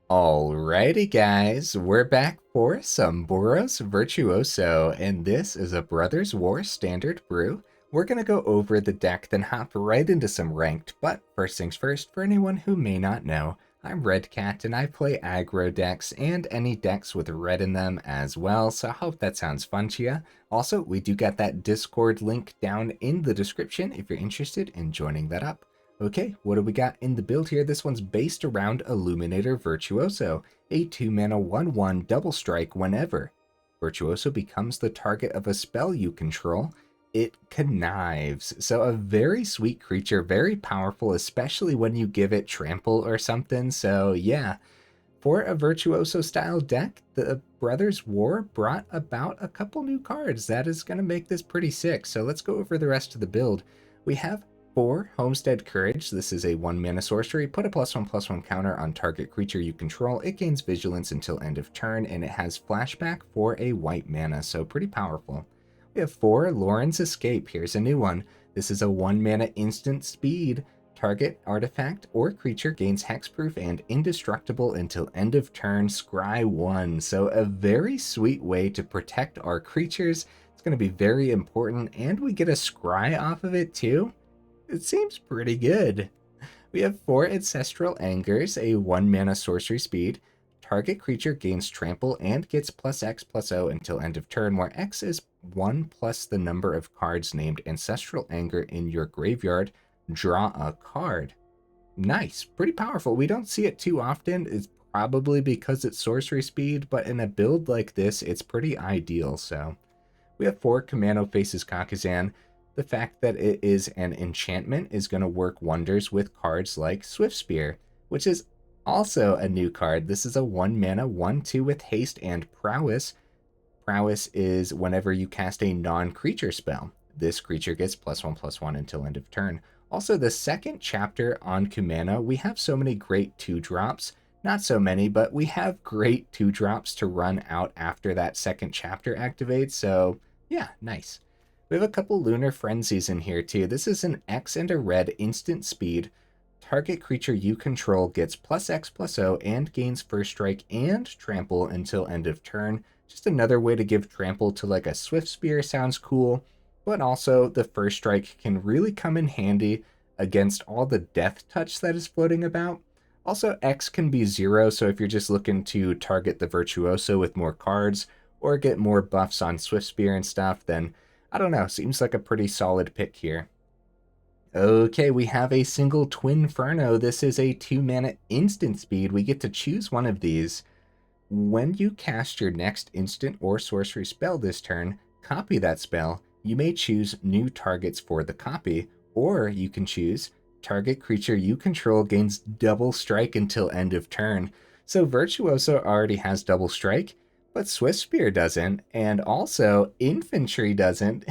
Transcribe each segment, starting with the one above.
Alrighty guys, we're back for some Boros Virtuoso, and this is a Brothers War Standard brew. We're going to go over the deck, then hop right into some ranked, but first things first, for anyone who may not know, I'm Redcat and I play aggro decks and any decks with red in them as well, so I hope that sounds fun to you. Also, we do got that Discord link down in the description if you're interested in joining that up. Okay, what do we got in the build here? This one's based around Illuminator Virtuoso, a 2-mana 1/1 double strike whenever Virtuoso becomes the target of a spell you control. It connives. So a very sweet creature, very powerful, especially when you give it trample or something. So yeah, for a Virtuoso style deck, the Brothers War brought about a couple new cards. That is going to make this pretty sick. So let's go over the rest of the build. We have 4 Homestead Courage. This is a 1-mana sorcery. Put a +1/+1 counter on target creature you control. It gains vigilance until end of turn, and it has flashback for a white mana, so pretty powerful. We have 4 Loran's Escape. Here's a new one. This is a 1-mana instant speed. Target artifact or creature gains hexproof and indestructible until end of turn, scry 1. So a very sweet way to protect our creatures. It's going to be very important, and we get a scry off of it too. It seems pretty good. We have 4 Ancestral Angers, a 1-mana sorcery speed. Target creature gains trample and gets +X/+0 until end of turn, where X is 1 plus the number of cards named Ancestral Anger in your graveyard. Draw a card. Nice, pretty powerful. We don't see it too often. It's probably because it's sorcery speed, but in a build like this, it's pretty ideal. So we have 4 Kumano faces Kakkazan. The fact that it is an enchantment is going to work wonders with cards like Swiftspear, which is also a new card. This is a 1-mana 1/2 with haste and prowess. Prowess is whenever you cast a non-creature spell. This creature gets +1/+1 until end of turn. Also, the second chapter on Kumano, we have so many great 2-drops. Not so many, but we have great 2-drops to run out after that second chapter activates, so yeah, nice. We have a couple Lunar Frenzies in here too. This is an X and a red instant speed. Target creature you control gets +X/+0 and gains first strike and trample until end of turn. Just another way to give trample to like a Swiftspear sounds cool, but also the first strike can really come in handy against all the death touch that is floating about. Also, X can be 0, so if you're just looking to target the Virtuoso with more cards or get more buffs on Swiftspear and stuff, then I don't know, seems like a pretty solid pick here. Okay, we have a single Twinferno. This is a 2-mana instant speed. We get to choose one of these. When you cast your next instant or sorcery spell this turn, copy that spell. You may choose new targets for the copy, or you can choose target creature you control gains double strike until end of turn. So Virtuoso already has double strike, but Swiftspear doesn't, and also Infantry doesn't.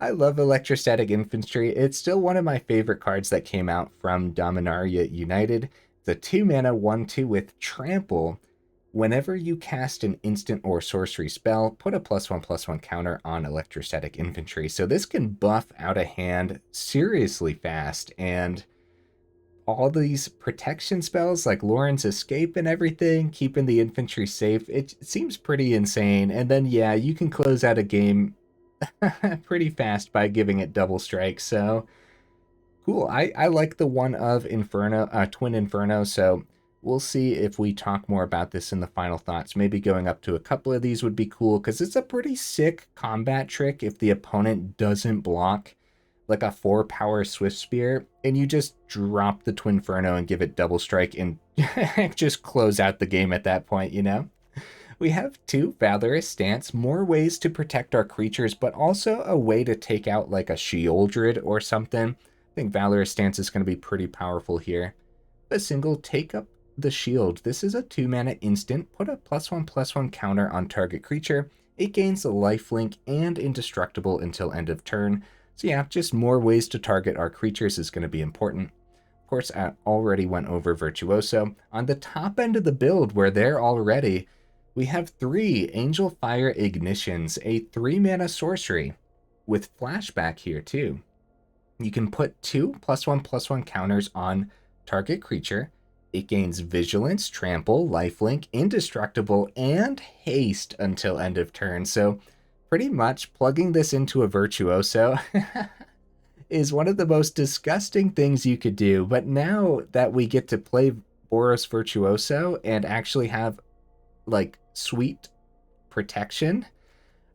I love Electrostatic Infantry. It's still one of my favorite cards that came out from Dominaria United. The 2-mana 1/2 with trample. Whenever you cast an instant or sorcery spell, put a +1/+1 counter on Electrostatic Infantry. So this can buff out a hand seriously fast, and all these protection spells like Loran's Escape and everything, keeping the infantry safe, it seems pretty insane. And then, yeah, you can close out a game pretty fast by giving it double strike. So cool. I like the one of Inferno, Twin Inferno. So we'll see if we talk more about this in the final thoughts. Maybe going up to a couple of these would be cool because it's a pretty sick combat trick if the opponent doesn't block like a 4-power Swiftspear, and you just drop the Twinferno and give it double strike and just close out the game at that point, you know? We have 2 Valorous Stance, more ways to protect our creatures, but also a way to take out like a Sheoldred or something. I think Valorous Stance is going to be pretty powerful here. A single Take Up the Shield. This is a 2-mana instant. Put a +1/+1 counter on target creature. It gains a lifelink and indestructible until end of turn. So yeah, just more ways to target our creatures is going to be important. Of course, I already went over Virtuoso. On the top end of the build, where they're already, we have 3 Angelfire Ignitions, a 3-mana sorcery with flashback here too. You can put 2 +1/+1 counters on target creature. It gains Vigilance, Trample, Lifelink, Indestructible, and Haste until end of turn. So pretty much plugging this into a Virtuoso is one of the most disgusting things you could do. But now that we get to play Boros Virtuoso and actually have like sweet protection,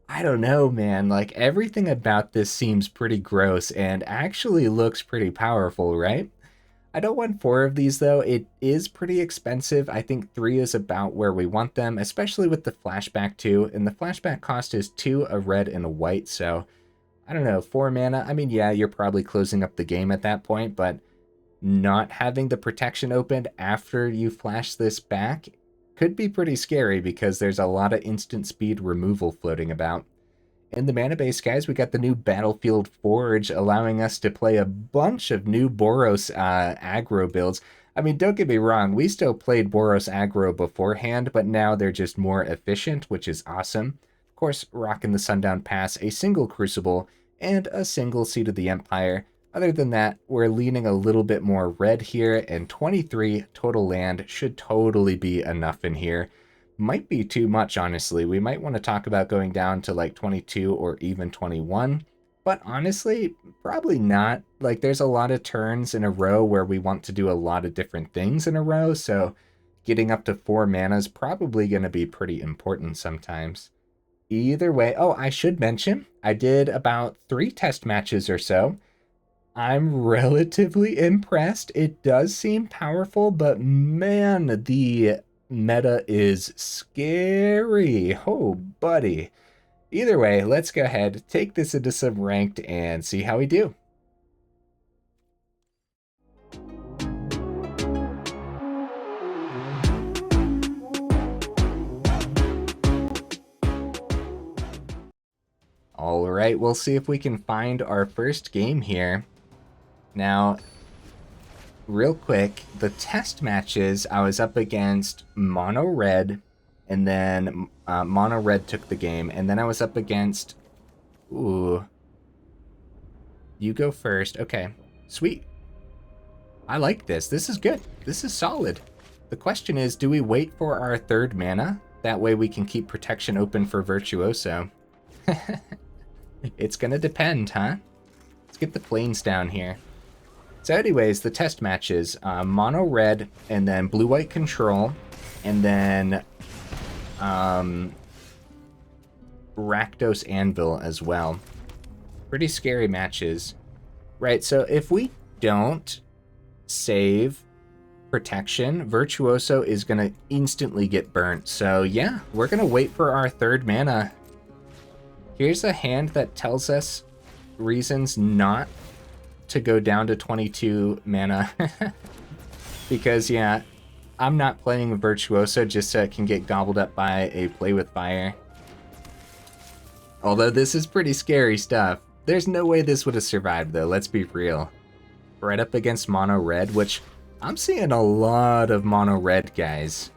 I don't know, man. Like everything about this seems pretty gross and actually looks pretty powerful, right? I don't want 4 of these though. It is pretty expensive. I think 3 is about where we want them, especially with the flashback too. And the flashback cost is 2, a red and a white. So I don't know, 4 mana. I mean, yeah, you're probably closing up the game at that point, but not having the protection opened after you flash this back could be pretty scary because there's a lot of instant speed removal floating about. In the mana base, guys, we got the new Battlefield Forge, allowing us to play a bunch of new Boros aggro builds. I mean, don't get me wrong, we still played Boros aggro beforehand, but now they're just more efficient, which is awesome. Of course, rocking the Sundown Pass, a single Crucible, and a single Seed of the Empire. Other than that, we're leaning a little bit more red here, and 23 total land should totally be enough in here. Might be too much, honestly. We might want to talk about going down to like 22 or even 21, but honestly, probably not. Like, there's a lot of turns in a row where we want to do a lot of different things in a row, so getting up to 4 mana is probably going to be pretty important sometimes. Either way, oh, I should mention, I did about 3 test matches or so. I'm relatively impressed. It does seem powerful, but man, the meta is scary. Oh, buddy. Either way, let's go ahead, take this into some ranked, and see how we do. All right, we'll see if we can find our first game here. Now, real quick, the test matches, I was up against Mono Red, and then Mono Red took the game, and then I was up against... Ooh. You go first. Okay, sweet. I like this. This is good. This is solid. The question is, do we wait for our 3rd mana? That way we can keep protection open for Virtuoso. It's gonna depend, huh? Let's get the planes down here. So anyways, the test matches, Mono Red, and then Blue White Control, and then Rakdos Anvil as well. Pretty scary matches. Right, so if we don't save protection, Virtuoso is going to instantly get burnt. So yeah, we're going to wait for our 3rd mana. Here's a hand that tells us reasons not to go down to 22 mana. Because yeah, I'm not playing Virtuoso just so it can get gobbled up by a Play with Fire. Although this is pretty scary stuff. There's no way this would have survived though, let's be real. Right up against Mono Red, which I'm seeing a lot of Mono Red guys.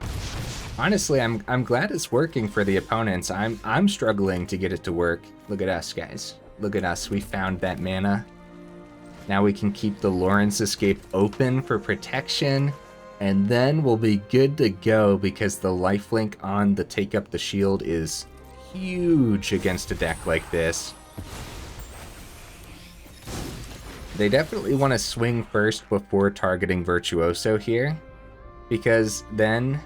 Honestly, I'm glad it's working for the opponents. I'm struggling to get it to work. Look at us, guys. Look at us, we found that mana. Now we can keep the Loran's Escape open for protection, and then we'll be good to go because the lifelink on the Take Up the Shield is huge against a deck like this. They definitely want to swing first before targeting Virtuoso here, because then,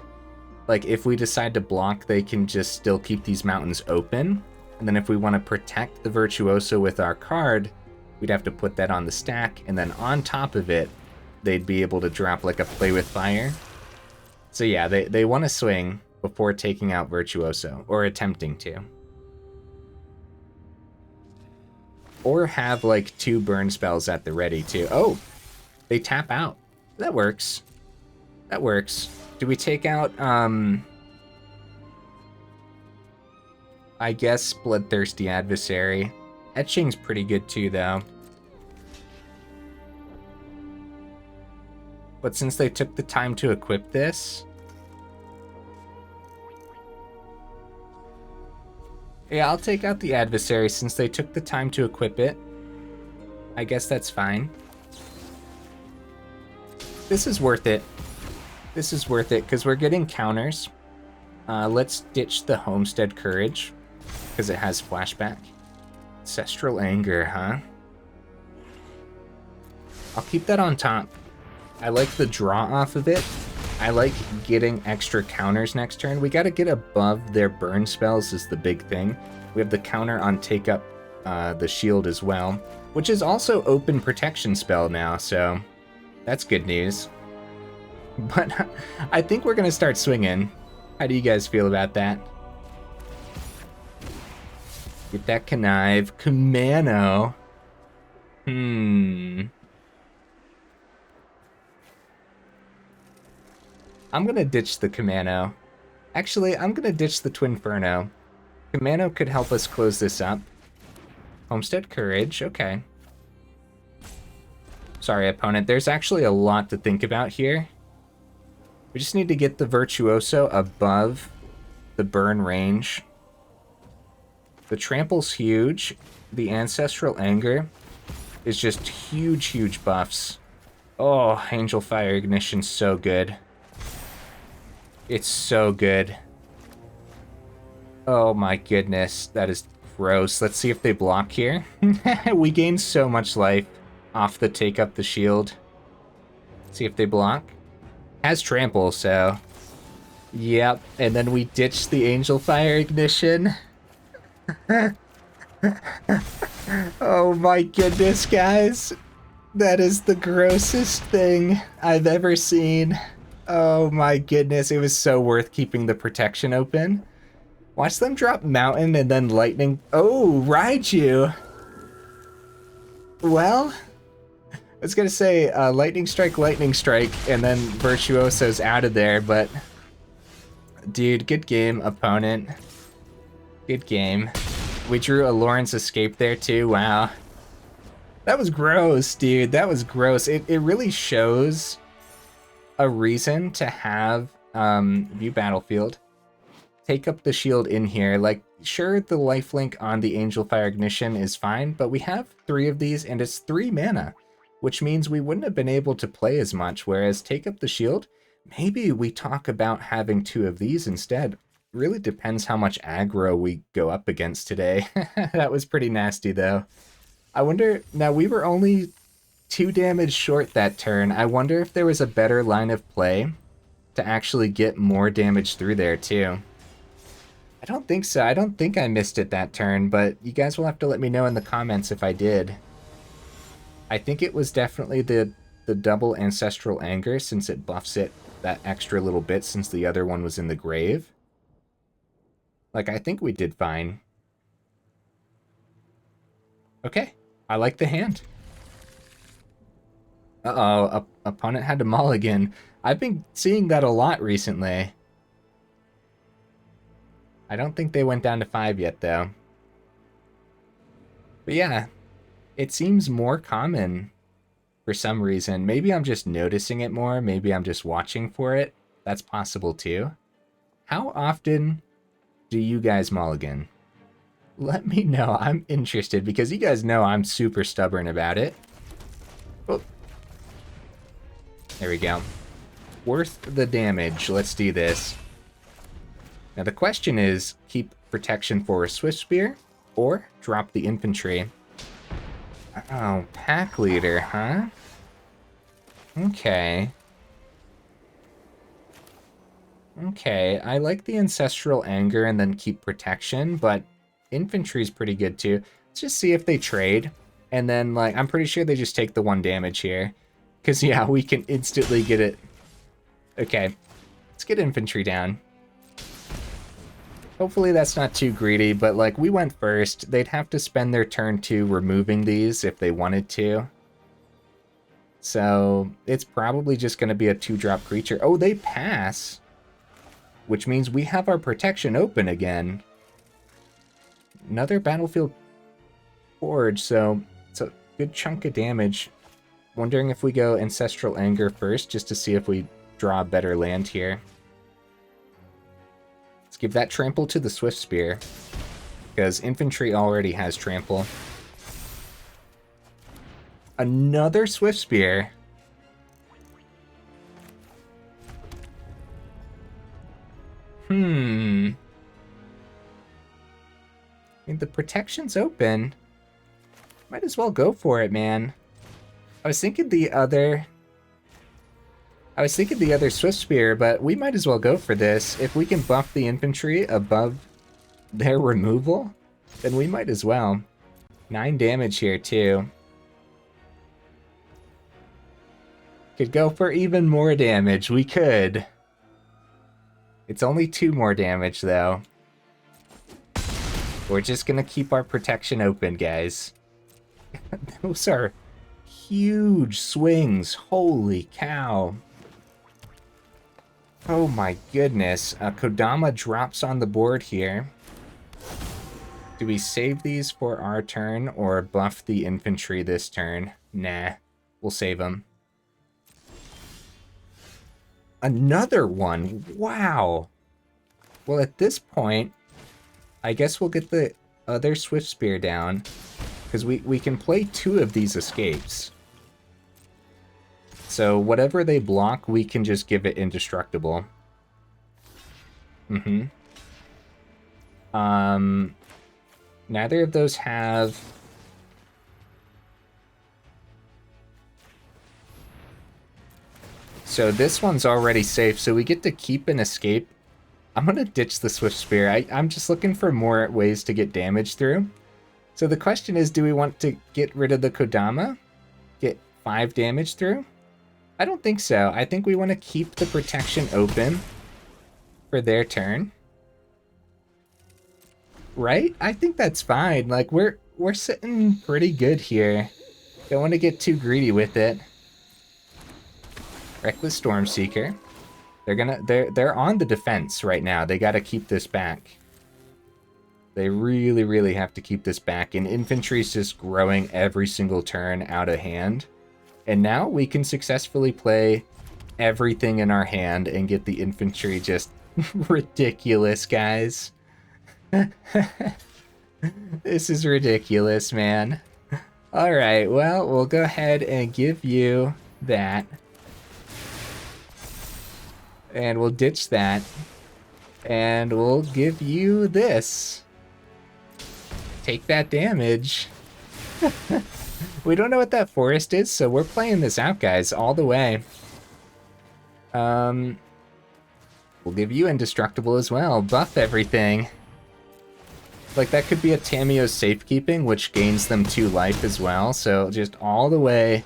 like, if we decide to block, they can just still keep these mountains open, and then if we want to protect the Virtuoso with our card, we'd have to put that on the stack, and then on top of it, they'd be able to drop like a Play with Fire. So yeah, they want to swing before taking out Virtuoso, or attempting to. Or have like 2 burn spells at the ready too. Oh, they tap out. That works. That works. Do we take out, I guess Bloodthirsty Adversary. Etching's pretty good too, though. But since they took the time to equip this... Yeah, I'll take out the Adversary since they took the time to equip it. I guess that's fine. This is worth it. This is worth it because we're getting counters. Let's ditch the Homestead Courage because it has flashback. Ancestral Anger, huh? I'll keep that on top. I like the draw off of it. I like getting extra counters next turn. We got to get above their burn spells is the big thing. We have the counter on take up the shield as well, which is also open protection spell now, so that's good news. But I think we're going to start swinging. How do you guys feel about that? Get that connive. Kumano. I'm going to ditch the Kumano. Actually, I'm going to ditch the Twinferno. Kumano could help us close this up. Homestead Courage, okay. Sorry, opponent. There's actually a lot to think about here. We just need to get the Virtuoso above the burn range. The Trample's huge. The Ancestral Anger is just huge, huge buffs. Oh, Angelfire Ignition's so good. It's so good. Oh my goodness, that is gross. Let's see if they block here. We gain so much life off the take up the shield. See if they block. Has trample, so... Yep, and then we ditch the Angelfire Ignition. Oh my goodness, guys. That is the grossest thing I've ever seen. Oh my goodness, it was so worth keeping the protection open. Watch them drop Mountain and then Lightning. Oh, Raiju. Well, I was gonna say Lightning Strike, and then Virtuoso's out of there, but... Dude, good game, opponent. Good game. We drew a Loran's Escape there too, wow. That was gross, dude, that was gross. It really shows a reason to have view battlefield. Take up the shield in here. Like, sure, the lifelink on the Angelfire Ignition is fine, but we have 3 of these and it's 3 mana, which means we wouldn't have been able to play as much, whereas take up the shield, maybe we talk about having 2 of these instead. Really depends how much aggro we go up against today. That was pretty nasty though. I wonder, now we were only 2 damage short that turn. I wonder if there was a better line of play to actually get more damage through there too. I don't think so. I don't think I missed it that turn, but you guys will have to let me know in the comments if I did. I think it was definitely the double Ancestral Anger, since it buffs it that extra little bit since the other one was in the grave. Like, I think we did fine. Okay, I like the hand. Uh-oh, opponent had to mulligan. I've been seeing that a lot recently. I don't think they went down to 5 yet, though. But yeah, it seems more common for some reason. Maybe I'm just noticing it more. Maybe I'm just watching for it. That's possible, too. How often do you guys mulligan? Let me know. I'm interested, because you guys know I'm super stubborn about it. Oh. There we go. Worth the damage. Let's do this. Now the question is, keep protection for a Swiftspear, or drop the infantry. Oh, pack leader, huh? Okay. Okay, I like the Ancestral Anger and then keep protection, but infantry's pretty good too. Let's just see if they trade, and then, like, I'm pretty sure they just take the 1 damage here. Because, yeah, we can instantly get it. Okay, let's get infantry down. Hopefully that's not too greedy, but, like, we went first. They'd have to spend their turn 2 removing these if they wanted to. So, it's probably just going to be a 2-drop creature. Oh, they pass! Which means we have our protection open again. Another Battlefield Forge, so it's a good chunk of damage. Wondering if we go Ancestral Anger first, just to see if we draw a better land here. Let's give that trample to the Swiftspear, because infantry already has trample. Another Swiftspear. I mean, the protection's open. Might as well go for it, man. I was thinking the other Swiftspear, but we might as well go for this. If we can buff the infantry above their removal, then we might as well. 9 damage here, too. Could go for even more damage. We could. It's only 2 more damage, though. We're just gonna keep our protection open, guys. Those are huge swings. Holy cow. Oh my goodness. Kodama drops on the board here. Do we save these for our turn or buff the infantry this turn? Nah, we'll save them. Another one. Wow. Well, at this point, I guess we'll get the other Swiftspear down, because we can play 2 of these escapes. So whatever they block, we can just give it indestructible. Neither of those have... So this one's already safe, so we get to keep an escape. I'm gonna ditch the Swiftspear. I'm just looking for more ways to get damage through. So the question is, do we want to get rid of the Kodama? Get 5 damage through? I don't think so. I think we want to keep the protection open for their turn. Right? I think that's fine. Like, we're sitting pretty good here. Don't want to get too greedy with it. Reckless Stormseeker. They're on the defense right now. They got to keep this back. They really, really have to keep this back. And infantry's just growing every single turn out of hand. And now we can successfully play everything in our hand and get the infantry just ridiculous, guys. This is ridiculous, man. Alright, well, we'll go ahead and give you that. And we'll ditch that. And we'll give you this. Take that damage. We don't know what that forest is, so we're playing this out, guys, all the way. We'll give you indestructible as well. Buff everything. Like, that could be a Tamiyo's Safekeeping, which gains them 2 life as well. So just all the way,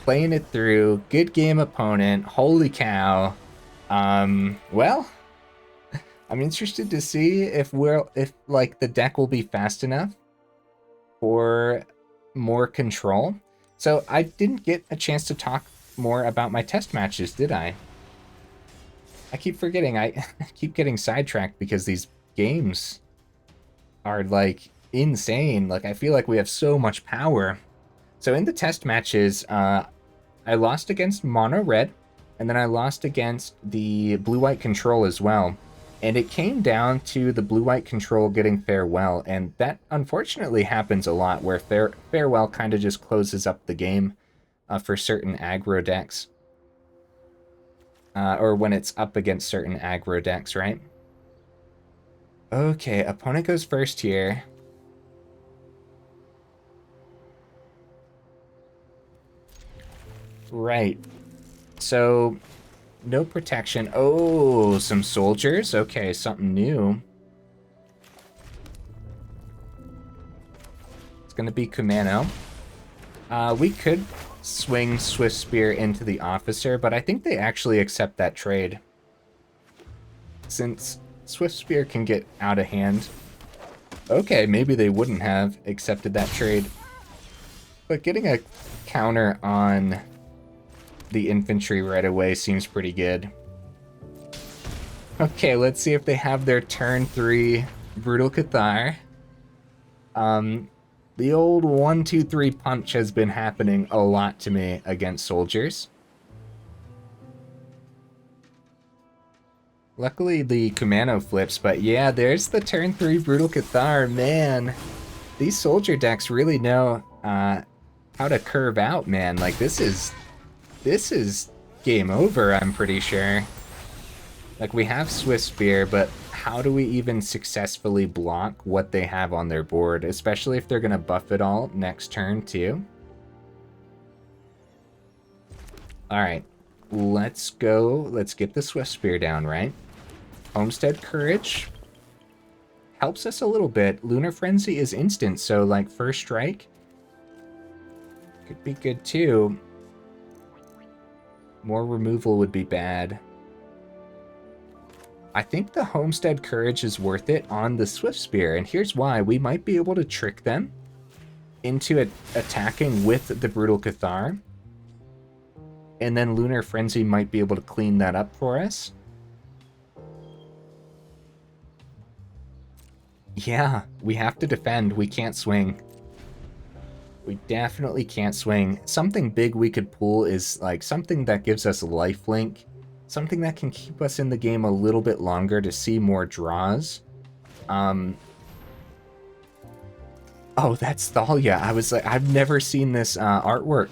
playing it through. Good game opponent. Holy cow. Well, I'm interested to see if like the deck will be fast enough for more control. So I didn't get a chance to talk more about my test matches, did I? I keep forgetting. I keep getting sidetracked because these games are like insane. Like, I feel like we have so much power. So in the test matches, I lost against Mono Red, and then I lost against the Blue-White Control as well. And it came down to the Blue-White Control getting Farewell, and that unfortunately happens a lot, where Farewell kind of just closes up the game for certain aggro decks. Or when it's up against certain aggro decks, right? Okay, opponent goes first here. Right. So, no protection. Oh, some soldiers. Okay, something new. It's going to be Kumano. We could swing Swiftspear into the officer, but I think they actually accept that trade. Since Swiftspear can get out of hand. Okay, maybe they wouldn't have accepted that trade. But getting a counter on the infantry right away seems pretty good. Okay, let's see if they have their turn 3 Brutal Cathar. The old 1-2-3 punch has been happening a lot to me against soldiers. Luckily the Kumano flips, but yeah, there's the turn 3 Brutal Cathar. Man, these soldier decks really know how to curve out, man. Like, this is game over, I'm pretty sure. Like, we have Swiftspear, but how do we even successfully block what they have on their board, especially if they're going to buff it all next turn, too? Alright, let's go. Let's get the Swiftspear down, right? Homestead Courage helps us a little bit. Lunar Frenzy is instant, so, like, first strike could be good, too. More removal would be bad. I think the Homestead Courage is worth it on the Swiftspear, and here's why. We might be able to trick them into attacking with the Brutal Cathar, and then Lunar Frenzy might be able to clean that up for us. Yeah, we have to defend. We can't swing. We definitely can't swing. Something big we could pull is like something that gives us lifelink. Something that can keep us in the game a little bit longer to see more draws. Oh, that's Thalia. I was like, I've never seen this artwork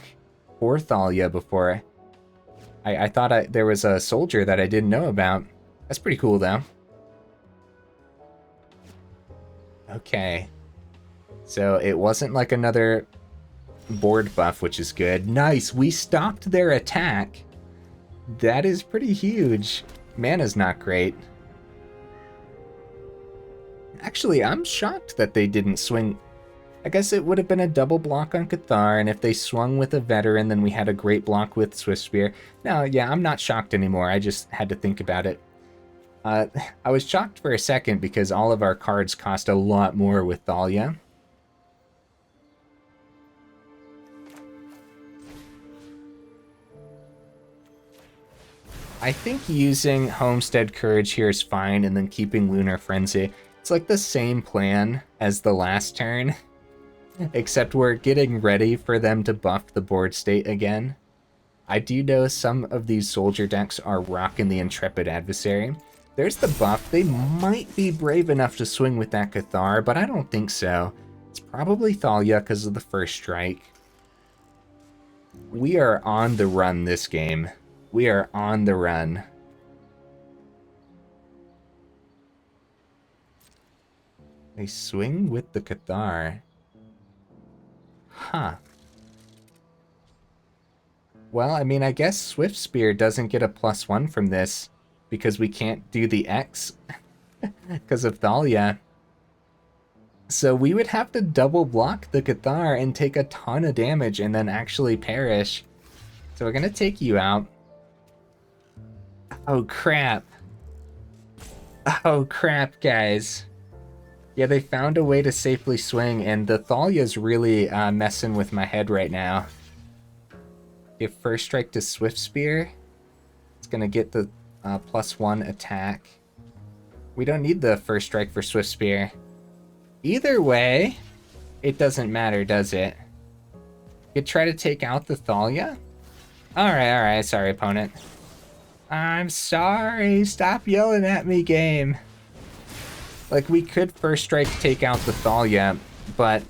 for Thalia before. I thought there was a soldier that I didn't know about. That's pretty cool, though. Okay. So it wasn't like another board buff, which is good. Nice, we stopped their attack. That is pretty huge. Mana's not great. Actually, I'm shocked that they didn't swing. I guess it would have been a double block on Cathar, and if they swung with a veteran, then we had a great block with Swiftspear. No, yeah, I'm not shocked anymore. I just had to think about it. I was shocked for a second because all of our cards cost a lot more with Thalia. I think using Homestead Courage here is fine, and then keeping Lunar Frenzy. It's like the same plan as the last turn, except we're getting ready for them to buff the board state again. I do know some of these soldier decks are rocking the Intrepid Adversary. There's the buff. They might be brave enough to swing with that Cathar, but I don't think so. It's probably Thalia because of the first strike. We are on the run this game. We are on the run. They swing with the Cathar. Huh. Well, I mean, I guess Swiftspear doesn't get a +1 from this because we can't do the X because of Thalia. So we would have to double block the Cathar and take a ton of damage and then actually perish. So we're going to take you out. Oh, crap. Oh, crap, guys. Yeah, they found a way to safely swing, and the Thalia's really messing with my head right now. Give first strike to Swiftspear. It's going to get the +1 attack. We don't need the first strike for Swiftspear. Either way, it doesn't matter, does it? You could try to take out the Thalia? Alright, sorry, opponent. I'm sorry, stop yelling at me, game. Like, we could first strike take out the Thalia, but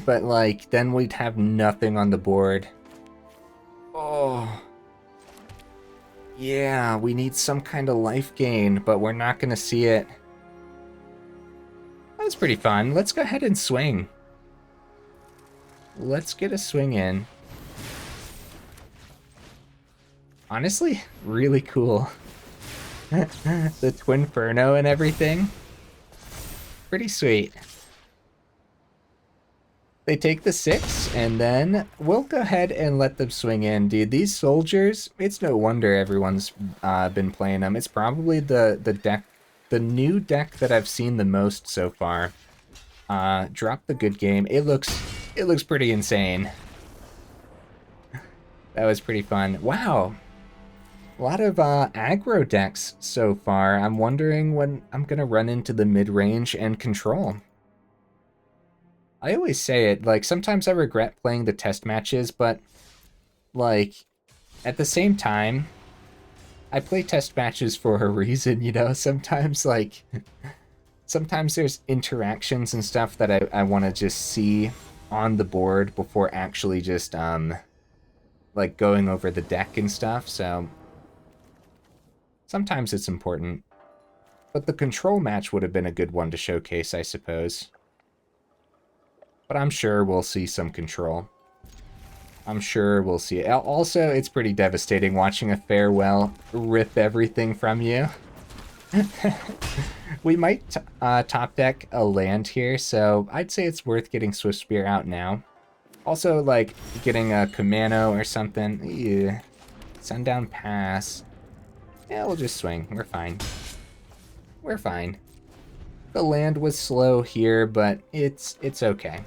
like, then we'd have nothing on the board. Oh. Yeah, we need some kind of life gain, but we're not going to see it. That was pretty fun. Let's go ahead and swing. Let's get a swing in. Honestly, really cool. The Twinferno and everything. Pretty sweet. They take the 6, and then we'll go ahead and let them swing in, dude. These soldiers, it's no wonder everyone's been playing them. It's probably the new deck that I've seen the most so far. Drop the good game. It looks pretty insane. That was pretty fun. Wow. A lot of aggro decks so far. I'm wondering when I'm going to run into the mid-range and control. I always say it, like, sometimes I regret playing the test matches, but, like, at the same time, I play test matches for a reason, you know? Sometimes, like, sometimes there's interactions and stuff that I want to just see on the board before actually just, like, like going over the deck and stuff, so sometimes it's important. But the control match would have been a good one to showcase, I suppose. But I'm sure we'll see some control. I'm sure we'll see it. Also, it's pretty devastating watching a farewell rip everything from you. We might top deck a land here, so I'd say it's worth getting Swiftspear out now. Also, like, getting a Kumano or something. Yeah. Sundown Pass. Yeah, we'll just swing. We're fine. We're fine. The land was slow here, but it's okay.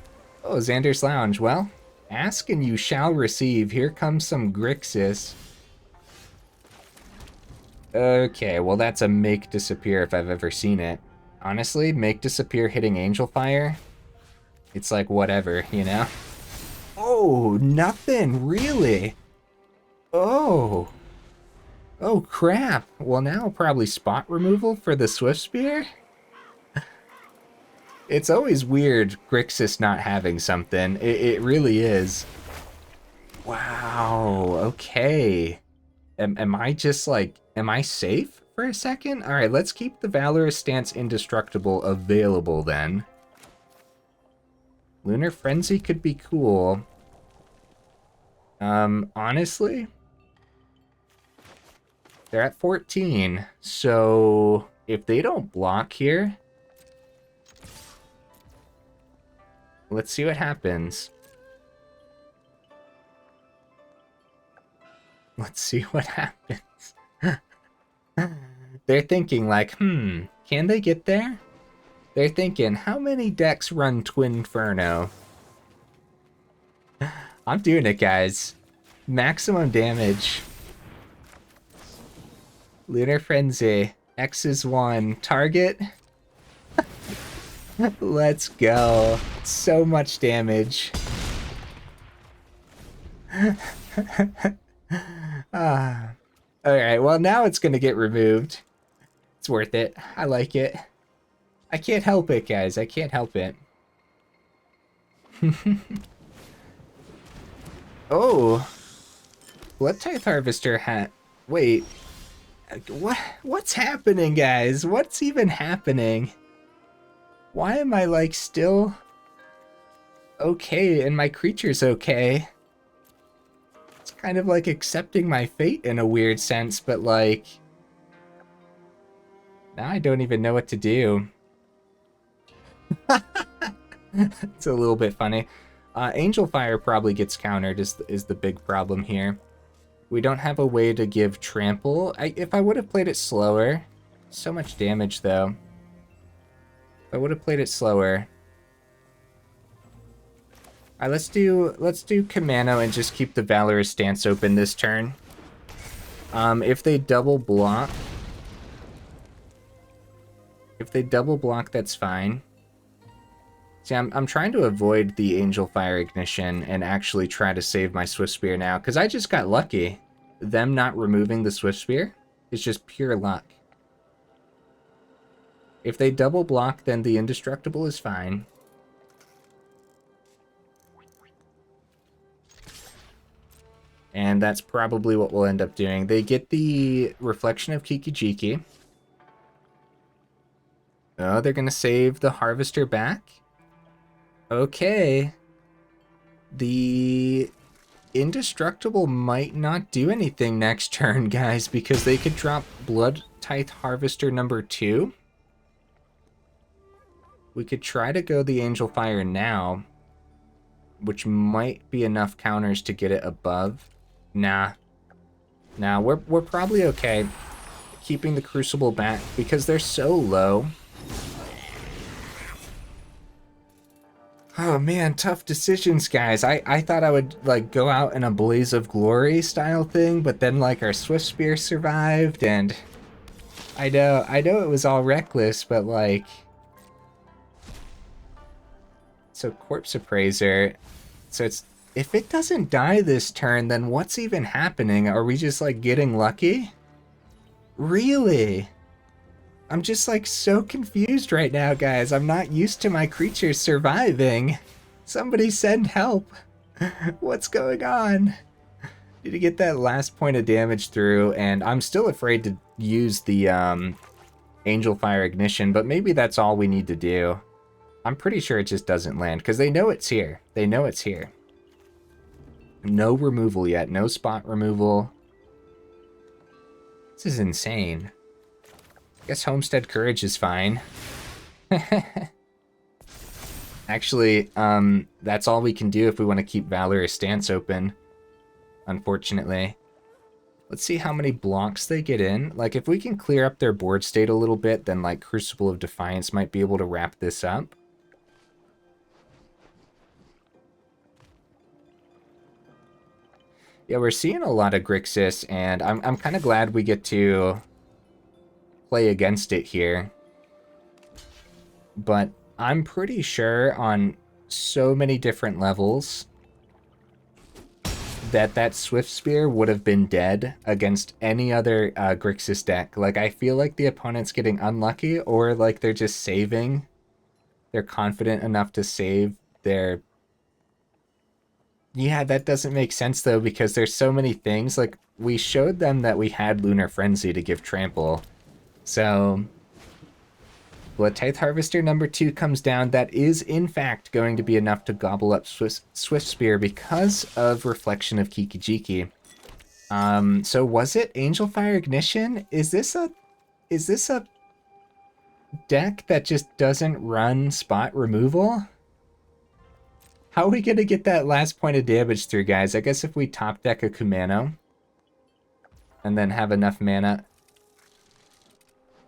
Oh, Xander's Lounge. Well, ask and you shall receive. Here comes some Grixis. Okay, well that's a make disappear if I've ever seen it. Honestly, make disappear hitting Angelfire, it's like whatever, you know? Oh, nothing, really? Oh. Oh, crap. Well, now probably spot removal for the Swiftspear? It's always weird Grixis not having something. It really is. Wow, okay. Am I just like, am I safe for a second? All right, let's keep the Valorous Stance Indestructible available then. Lunar Frenzy could be cool. Honestly, they're at 14, so if they don't block here, let's see what happens. Let's see what happens. They're thinking like, can they get there? They're thinking, how many decks run Twinferno? I'm doing it, guys. Maximum damage. Lunar Frenzy. X is 1. Target. Let's go. So much damage. Alright, well now it's gonna get removed. It's worth it. I like it. I can't help it, guys. I can't help it. Oh. Blood Tithe Harvester hat. Wait. What's happening, guys? What's even happening? Why am I, like, still okay and my creature's okay? It's kind of like accepting my fate in a weird sense, but, like, now I don't even know what to do. It's a little bit funny. Angelfire probably gets countered is the big problem here. We don't have a way to give trample. If I would have played it slower, so much damage though. If I would have played it slower. Alright, let's do Kumano and just keep the Valorous Stance open this turn. If they double block, that's fine. See, I'm trying to avoid the Angelfire Ignition and actually try to save my Swiftspear now, because I just got lucky. Them not removing the Swiftspear is just pure luck. If they double block, then the Indestructible is fine. And that's probably what we'll end up doing. They get the Reflection of Kikijiki. Oh, they're going to save the Harvester back? Okay. The Indestructible might not do anything next turn, guys, because they could drop Blood Tithe Harvester number 2. We could try to go the Angelfire now, which might be enough counters to get it above. Nah. Nah, we're probably okay keeping the Crucible back because they're so low. Oh man, tough decisions, guys. I thought I would like go out in a blaze of glory style thing, but then like our Swiftspear survived, and I know it was all reckless, but like, so Corpse Appraiser, so it's, if it doesn't die this turn, then what's even happening? Are we just like getting lucky? Really? I'm just like so confused right now, guys. I'm not used to my creatures surviving. Somebody send help. What's going on? to get that last point of damage through, and I'm still afraid to use the Angelfire Ignition, but maybe that's all we need to do. I'm pretty sure it just doesn't land, because they know it's here. They know it's here. No removal yet. No spot removal. This is insane. I guess Homestead Courage is fine. Actually, that's all we can do if we want to keep Valorous Stance open, unfortunately. Let's see how many blocks they get in. Like, if we can clear up their board state a little bit, then, like, Crucible of Defiance might be able to wrap this up. Yeah, we're seeing a lot of Grixis, and I'm kind of glad we get to play against it here. But I'm pretty sure on so many different levels that Swiftspear would have been dead against any other Grixis deck. Like, I feel like the opponent's getting unlucky, or like they're just saving. They're confident enough to save their... Yeah, that doesn't make sense, though, because there's so many things. Like, we showed them that we had Lunar Frenzy to give trample. So, Blood Tithe Harvester number 2 comes down. That is, in fact, going to be enough to gobble up Swiftspear because of Reflection of Kikijiki. So was it Angelfire Ignition? Is this a deck that just doesn't run spot removal? How are we going to get that last point of damage through, guys? I guess if we top deck a Kumano and then have enough mana.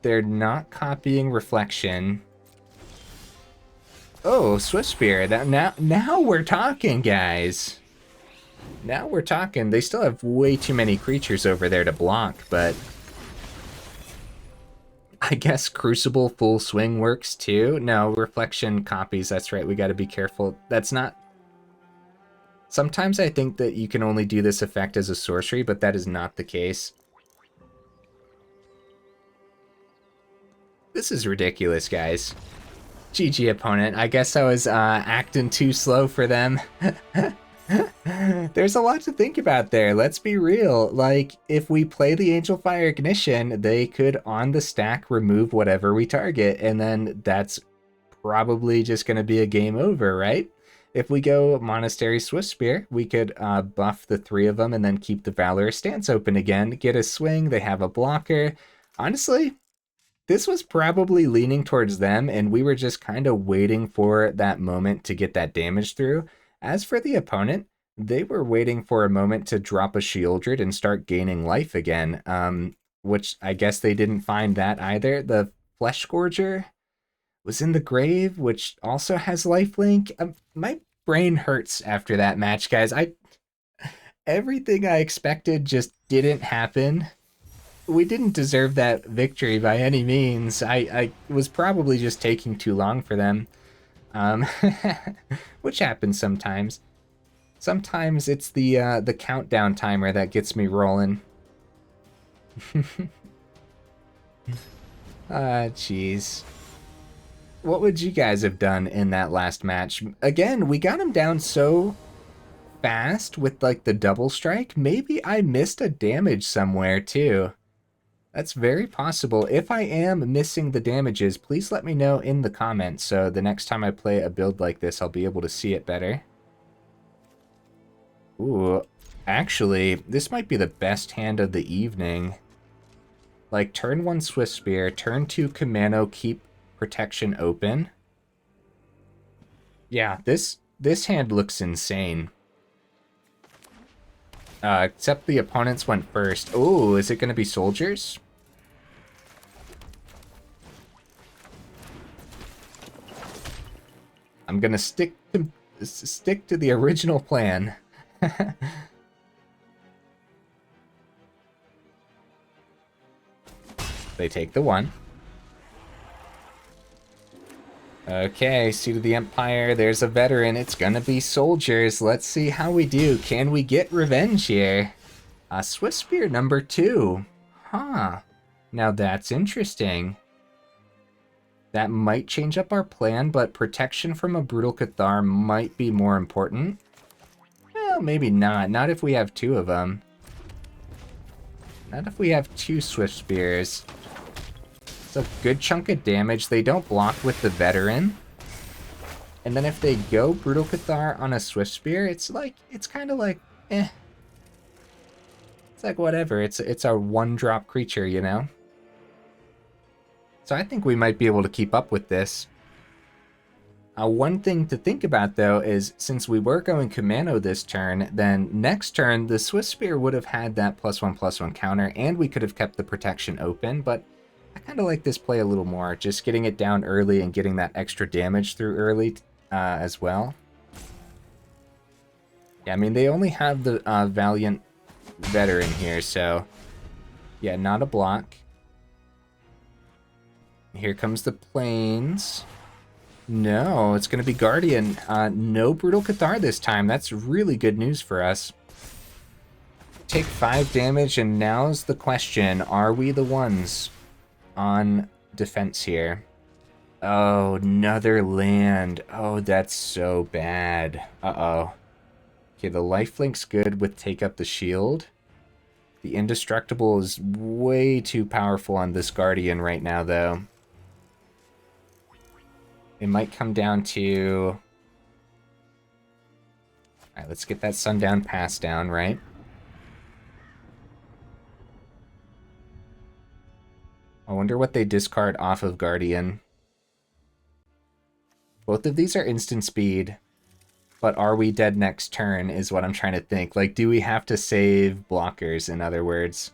They're not copying Reflection. Oh, Swiftspear. Now we're talking, guys. Now we're talking. They still have way too many creatures over there to block, but I guess Crucible full swing works too. No, Reflection copies. That's right. We got to be careful. That's not... Sometimes I think that you can only do this effect as a sorcery, but that is not the case. This is ridiculous, guys. GG opponent. I guess I was acting too slow for them. There's a lot to think about there. Let's be real. Like, if we play the Angelfire Ignition, they could, on the stack, remove whatever we target, and then that's probably just going to be a game over, right? If we go Monastery Swiftspear, we could buff the 3 of them and then keep the Valorous Stance open again, get a swing, they have a blocker. Honestly, this was probably leaning towards them, and we were just kind of waiting for that moment to get that damage through. As for the opponent, they were waiting for a moment to drop a Shieldred and start gaining life again, which I guess they didn't find that either. The Flesh Scourger was in the grave, which also has lifelink. My brain hurts after that match, guys. Everything I expected just didn't happen. We didn't deserve that victory by any means. I was probably just taking too long for them. Which happens sometimes. Sometimes it's the countdown timer that gets me rolling. Jeez. What would you guys have done in that last match? Again, we got him down so fast with like the double strike. Maybe I missed a damage somewhere too. That's very possible. If I am missing the damages, please let me know in the comments, so the next time I play a build like this, I'll be able to see it better. Ooh, actually, this might be the best hand of the evening. Like, turn 1 Swiftspear, turn 2 Kumano, keep protection open. Yeah, this hand looks insane. Except the opponents went first. Oh, is it going to be soldiers? I'm going to stick to the original plan. They take the 1. Okay, Seat of the Empire, there's a veteran. It's gonna be soldiers. Let's see how we do. Can we get revenge here? Swiftspear number 2. Huh. Now that's interesting. That might change up our plan, but protection from a Brutal Cathar might be more important. Well, maybe not. Not if we have two of them. Not if we have two Swiftspears. It's a good chunk of damage. They don't block with the Veteran. And then if they go Brutal Cathar on a Swiftspear, it's kind of like, eh. It's like whatever. It's a one-drop creature, you know? So I think we might be able to keep up with this. One thing to think about, though, is since we were going Kumano this turn, then next turn, the Swiftspear would have had that +1/+1 counter, and we could have kept the protection open, but I kind of like this play a little more, just getting it down early and getting that extra damage through early as well. Yeah, I mean, they only have the Valiant Veteran here, so yeah, not a block. Here comes the Plains. No, it's going to be Guardian. No Brutal Cathar this time. That's really good news for us. Take 5 damage, and now's the question. Are we the ones on defense here? Oh, another land. Oh, that's so bad. Uh-oh. Okay, the lifelink's good with Take Up the Shield. The Indestructible is way too powerful on this Guardian right now, though. It might come down to... Alright, let's get that Sundown Pass down, right? I wonder what they discard off of Guardian. Both of these are instant speed, but are we dead next turn is what I'm trying to think. Like, do we have to save blockers, in other words?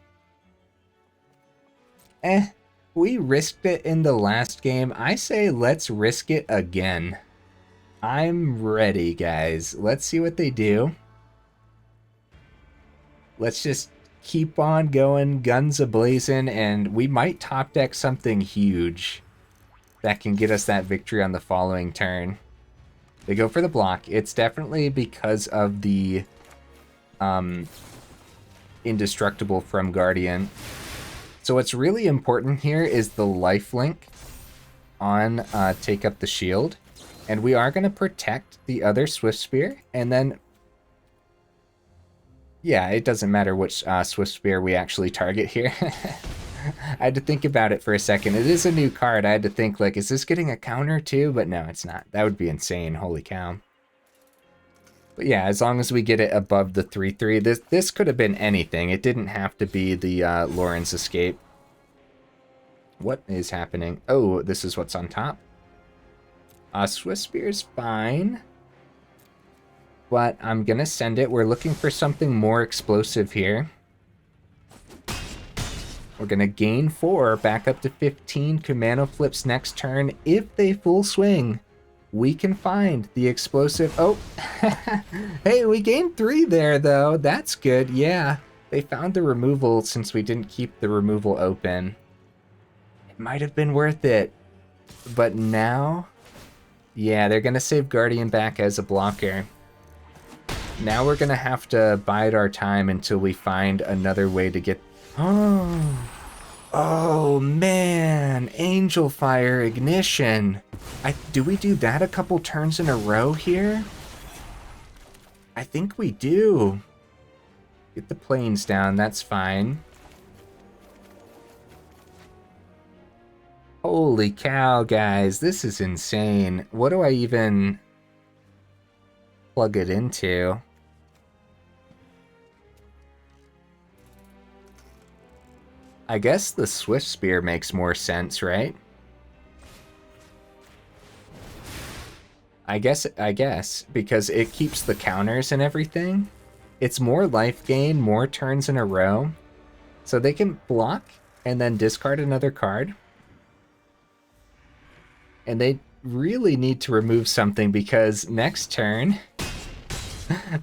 We risked it in the last game. I say let's risk it again. I'm ready, guys. Let's see what they do. Let's just keep on going, guns a-blazing, and we might top deck something huge that can get us that victory on the following turn. They go for the block. It's definitely because of the Indestructible from Guardian. So what's really important here is the lifelink on Take Up the Shield. And we are going to protect the other Swiftspear. And then, yeah, it doesn't matter which Swiftspear we actually target here. I had to think about it for a second. It is a new card. I had to think, like, is this getting a counter too? But no, it's not. That would be insane. Holy cow. But yeah, as long as we get it above the 3/3, this could have been anything. It didn't have to be the Loran's Escape. What is happening? Oh, this is what's on top. Swiftspear's fine. But I'm going to send it. We're looking for something more explosive here. We're going to gain 4, back up to 15. Kumano flips next turn. If they full swing, we can find the explosive. Oh, hey, we gained 3 there, though. That's good. Yeah, they found the removal since we didn't keep the removal open. It might have been worth it. But now, yeah, they're going to save Guardian back as a blocker. Now we're going to have to bide our time until we find another way to get... Oh man, Angelfire Ignition. Do we do that a couple turns in a row here? I think we do. Get the planes down, that's fine. Holy cow, guys, this is insane. What do I even plug it into? I guess the Swiftspear makes more sense, right? I guess, because it keeps the counters and everything. It's more life gain, more turns in a row. So they can block and then discard another card. And they really need to remove something because next turn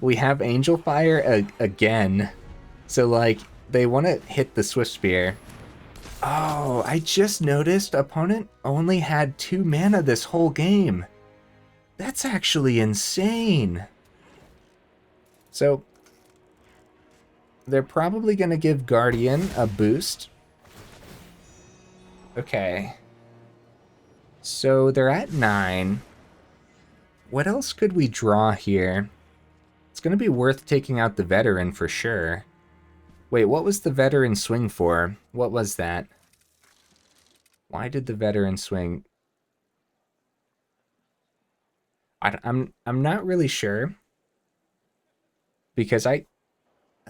we have Angelfire again. So like, they want to hit the Swiftspear. Oh, I just noticed opponent only had 2 mana this whole game. That's actually insane. So, they're probably going to give Guardian a boost. Okay. So, they're at 9. What else could we draw here? It's going to be worth taking out the veteran for sure. Wait, what was the veteran swing for? What was that? Why did the veteran swing? I'm not really sure. Because I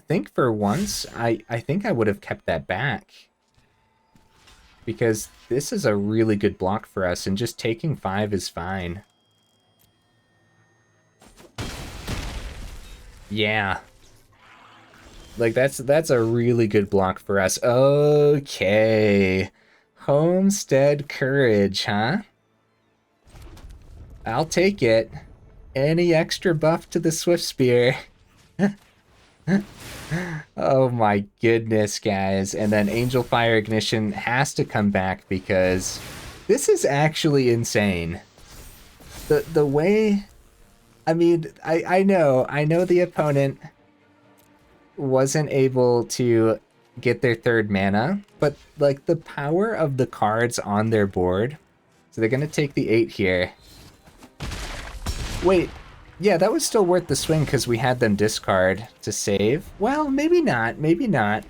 think for once, I think I would have kept that back. Because this is a really good block for us, and just taking 5 is fine. Yeah. Like, that's a really good block for us. Okay. Homestead Courage, huh? I'll take it. Any extra buff to the Swiftspear. Oh my goodness, guys. And then Angelfire Ignition has to come back because this is actually insane. The way... I mean, I know the opponent wasn't able to get their 3rd mana, but like the power of the cards on their board. So they're gonna take the 8 here. Wait, yeah, that was still worth the swing because we had them discard to save. Well, maybe not, maybe not.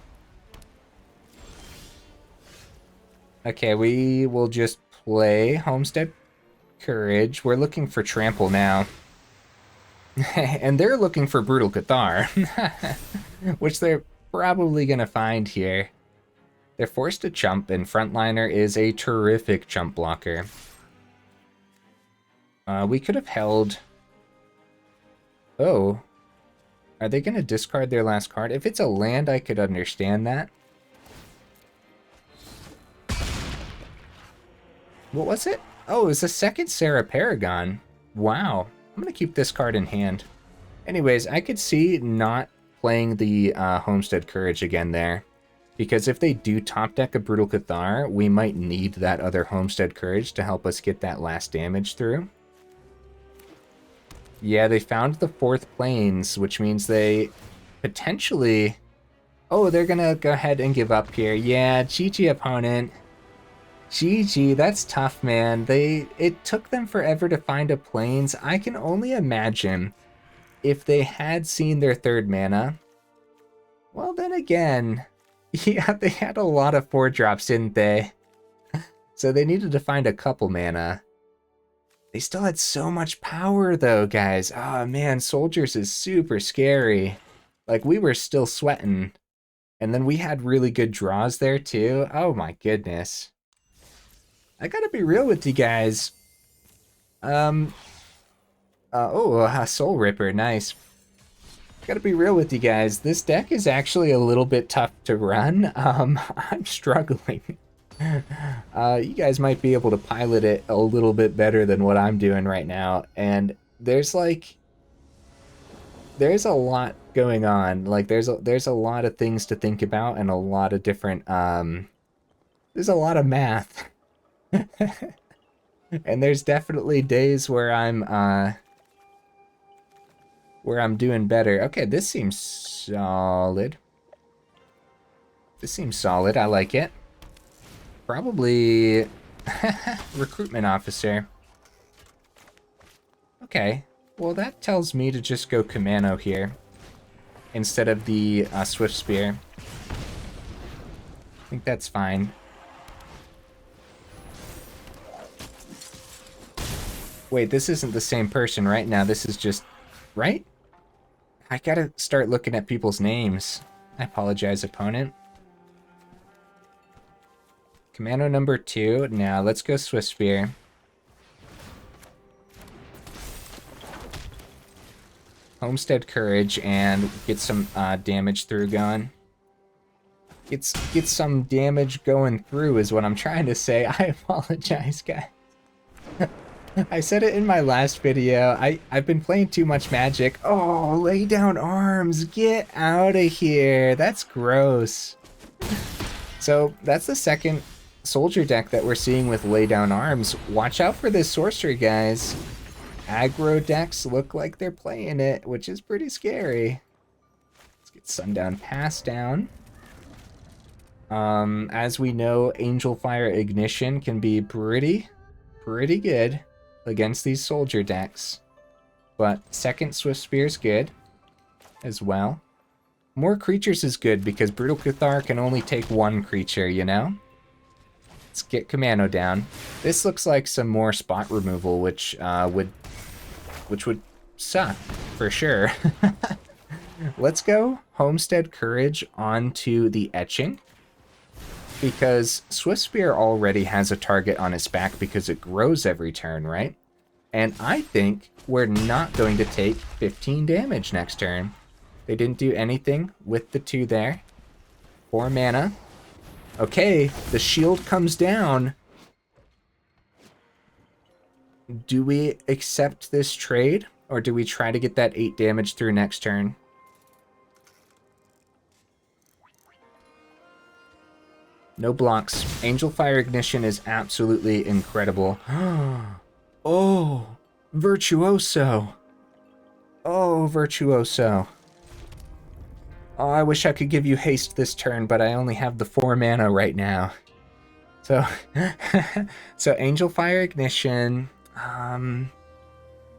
Okay, we will just play Homestead Courage. We're looking for Trample now. And they're looking for Brutal Cathar, which they're probably going to find here. They're forced to chump, and Frontliner is a terrific chump blocker. We could have held... Oh. Are they going to discard their last card? If it's a land, I could understand that. What was it? Oh, it was the second Sarah Paragon. Wow. I'm going to keep this card in hand. Anyways, I could see not playing the Homestead Courage again there. Because if they do top deck a Brutal Cathar, we might need that other Homestead Courage to help us get that last damage through. Yeah, they found the 4th plains, which means they potentially... Oh, they're going to go ahead and give up here. Yeah, GG opponent. GG, that's tough, man. It took them forever to find a plains. I can only imagine if they had seen their 3rd mana. Well, then again, yeah, they had a lot of 4-drops, didn't they? So they needed to find a couple mana. They still had so much power, though, guys. Oh, man, Soldiers is super scary. Like, we were still sweating. And then we had really good draws there, too. Oh, my goodness. I gotta be real with you guys. Soul Ripper, nice. Gotta be real with you guys. This deck is actually a little bit tough to run. I'm struggling. You guys might be able to pilot it a little bit better than what I'm doing right now. And there's a lot going on. Like there's a lot of things to think about and a lot of different there's a lot of math. And there's definitely days where I'm doing better. Okay, this seems solid. This seems solid. I like it. Probably recruitment officer. Okay. Well, that tells me to just go Kumano here instead of the Swiftspear. I think that's fine. Wait, this isn't the same person, right? Now this is just... Right? I gotta start looking at people's names. I apologize, opponent. Commando number 2. Now, let's go Swiftspear. Homestead Courage and get some damage through going. Get some damage going through is what I'm trying to say. I apologize, guys. I said it in my last video. I've been playing too much Magic. Oh, lay down arms. Get out of here. That's gross. So that's the second soldier deck that we're seeing with lay down arms. Watch out for this sorcery, guys. Aggro decks look like they're playing it, which is pretty scary. Let's get Sundown Pass down. As we know, Angelfire Ignition can be pretty good against these soldier decks. But second Swiftspear is good. as well. More creatures is good because Brutal Cathar can only take one creature, you know? Let's get Kumano down. This looks like some more spot removal, which would suck for sure. Let's go Homestead Courage onto the Etching, because Swiftspear already has a target on its back because it grows every turn, right? And I think we're not going to take 15 damage next turn. They didn't do anything with the 2 there. 4 mana. Okay, the shield comes down. Do we accept this trade, or do we try to get that 8 damage through next turn? No blocks. Angelfire Ignition is absolutely incredible. Oh, Virtuoso. Oh, Virtuoso. Oh, I wish I could give you haste this turn, but I only have the 4 mana right now. So, so Angelfire Ignition.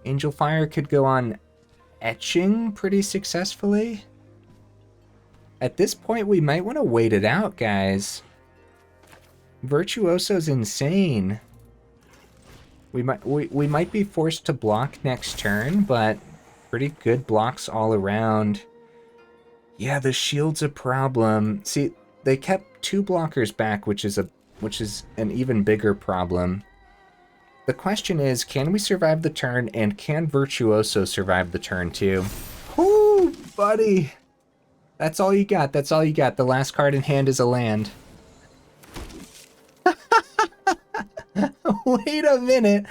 Angelfire could go on Etching pretty successfully. At this point, we might want to wait it out, guys. Virtuoso's insane. We might be forced to block next turn, but pretty good blocks all around. Yeah, the shield's a problem. See, they kept 2 blockers back, which is an even bigger problem. The question is, can we survive the turn, and can Virtuoso survive the turn too? Whoo, buddy! That's all you got. That's all you got. The last card in hand is a land. Wait a minute.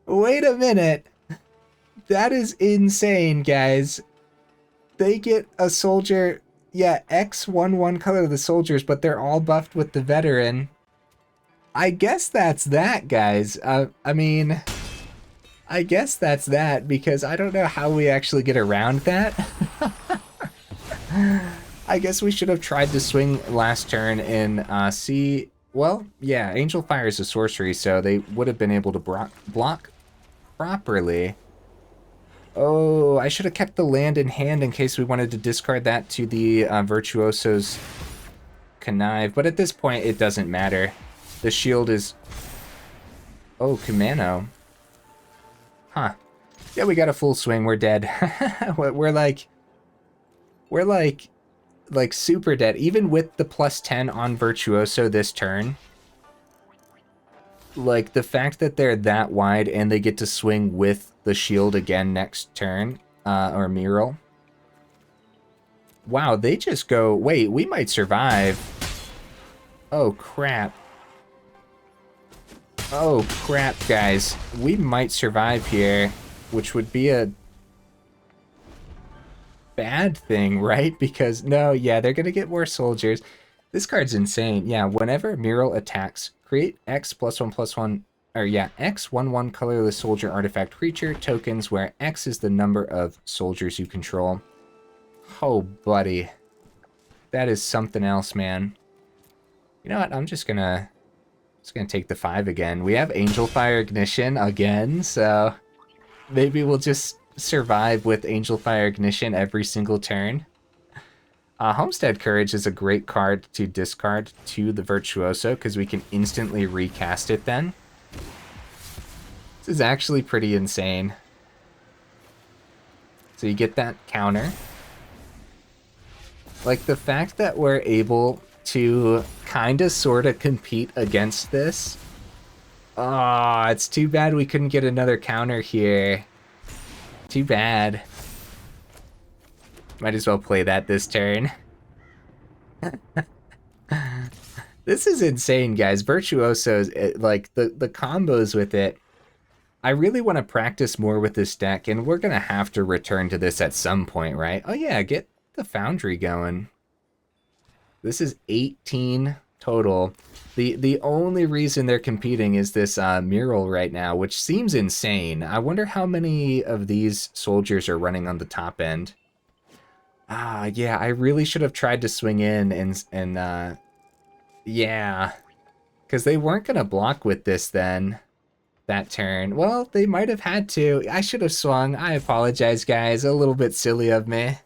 Wait a minute. That is insane, guys. They get a soldier. Yeah, X 1/1 color of the soldiers, but they're all buffed with the veteran. I guess that's that, guys. I mean, I guess that's that, because I don't know how we actually get around that. I guess we should have tried to swing last turn and see. Well, yeah, Angelfire is a sorcery, so they would have been able to block properly. Oh, I should have kept the land in hand in case we wanted to discard that to the Virtuoso's Connive, but at this point, it doesn't matter. The shield is... Oh, Kumano. Huh. Yeah, we got a full swing. We're dead. we're like super dead. Even with the +10 on Virtuoso this turn. Like, the fact that they're that wide and they get to swing with the shield again next turn, or Mural. Wow, they just go, wait, we might survive. Oh, crap. Oh, crap, guys. We might survive here, which would be a bad thing, right? Because, no, yeah, they're gonna get more soldiers. This card's insane. Yeah, whenever Mural attacks, create X +1/+1, or yeah, X 1/1 colorless soldier artifact creature tokens where X is the number of soldiers you control. Oh, buddy. That is something else, man. You know what? I'm just gonna take the 5 again. We have Angelfire Ignition again, so maybe we'll just survive with Angelfire Ignition every single turn. Homestead Courage is a great card to discard to the Virtuoso because we can instantly recast it then. This is actually pretty insane. So you get that counter. Like, the fact that we're able to kind of sort of compete against this. Oh, it's too bad we couldn't get another counter here. Too bad. Might as well play that this turn. This is insane, guys. Virtuoso's, like, the combos with it. I really want to practice more with this deck, and we're going to have to return to this at some point, right? Oh yeah, get the Foundry going. This is 18 total. The only reason they're competing is this Mural right now, which seems insane. I wonder how many of these soldiers are running on the top end. Yeah, I really should have tried to swing in and yeah. Because they weren't going to block with this then, that turn. Well, they might have had to. I should have swung. I apologize, guys. A little bit silly of me.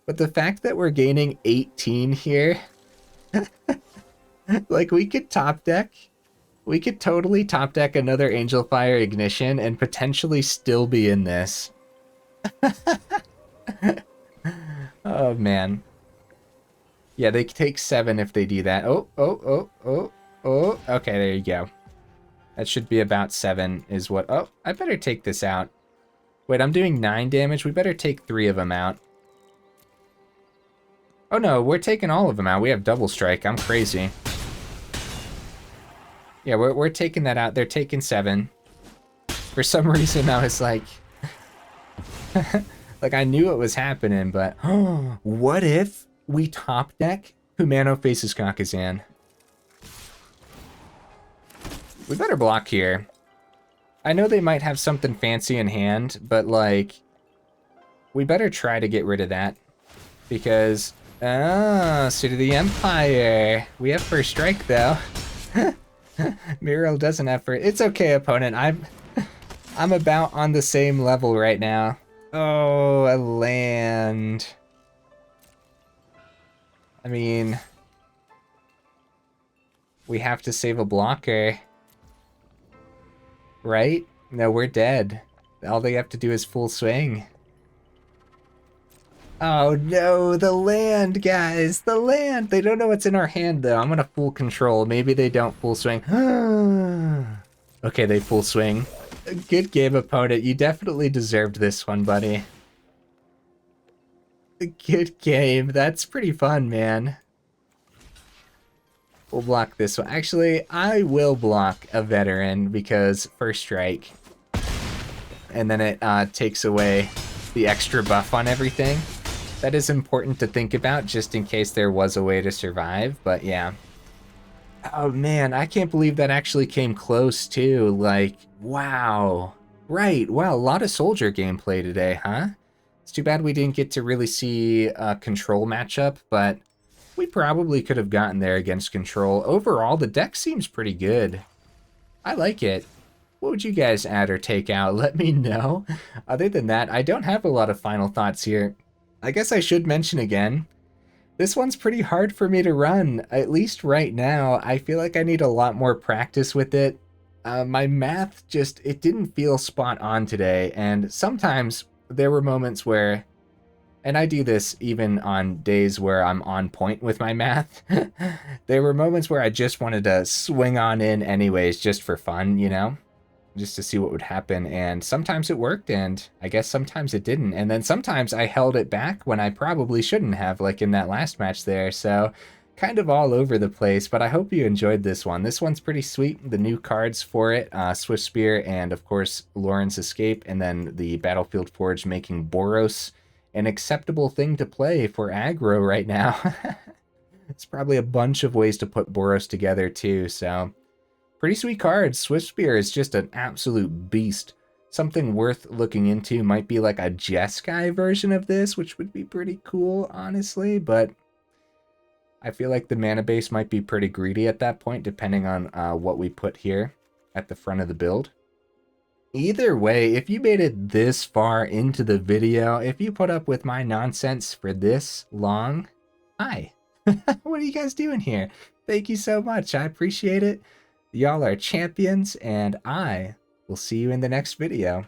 But the fact that we're gaining 18 here, like we could top deck. We could totally top deck another Angelfire Ignition and potentially still be in this. Oh, man. Yeah, they take 7 if they do that. Oh. Okay, there you go. That should be about 7 is what... Oh, I better take this out. Wait, I'm doing 9 damage. We better take 3 of them out. Oh, no, we're taking all of them out. We have double strike. I'm crazy. Yeah, we're taking that out. They're taking 7. For some reason, I was like... like, I knew it was happening, but... what if we top deck Kumano faces Kakkazan? We better block here. I know they might have something fancy in hand, but, like... we better try to get rid of that. Because... oh, Suit of the Empire. We have first strike, though. Miro doesn't have first... it's okay, opponent. I'm about on the same level right now. Oh, a land. I mean... we have to save a blocker. Right? No, we're dead. All they have to do is full swing. Oh no, the land, guys! The land! They don't know what's in our hand, though. I'm gonna full control. Maybe they don't full swing. Okay, they full swing. Good game, opponent. You definitely deserved this one, buddy. Good game. That's pretty fun, man. We'll block this one. Actually, I will block a veteran because first strike. And then it takes away the extra buff on everything. That is important to think about just in case there was a way to survive, but yeah. Oh man, I can't believe that actually came close too. Like, wow. Right, wow, a lot of soldier gameplay today, huh? It's too bad we didn't get to really see a control matchup, but we probably could have gotten there against control. Overall, the deck seems pretty good. I like it. What would you guys add or take out? Let me know. Other than that, I don't have a lot of final thoughts here. I guess I should mention again, this one's pretty hard for me to run, at least right now. I feel like I need a lot more practice with it. My math just, it didn't feel spot on today, and sometimes there were moments where, and I do this even on days where I'm on point with my math, there were moments where I just wanted to swing on in anyways, just for fun, you know? Just to see what would happen, and sometimes it worked, and I guess sometimes it didn't, and then sometimes I held it back when I probably shouldn't have, like in that last match there, so kind of all over the place, but I hope you enjoyed this one. This one's pretty sweet, the new cards for it, Swiftspear, and of course Loran's Escape, and then the Battlefield Forge making Boros an acceptable thing to play for aggro right now. It's probably a bunch of ways to put Boros together too, so... pretty sweet cards. Swiftspear is just an absolute beast. Something worth looking into might be like a Jeskai version of this, which would be pretty cool, honestly, but I feel like the mana base might be pretty greedy at that point, depending on what we put here at the front of the build. Either way, if you made it this far into the video, if you put up with my nonsense for this long, hi. What are you guys doing here? Thank you so much. I appreciate it. Y'all are champions, and I will see you in the next video.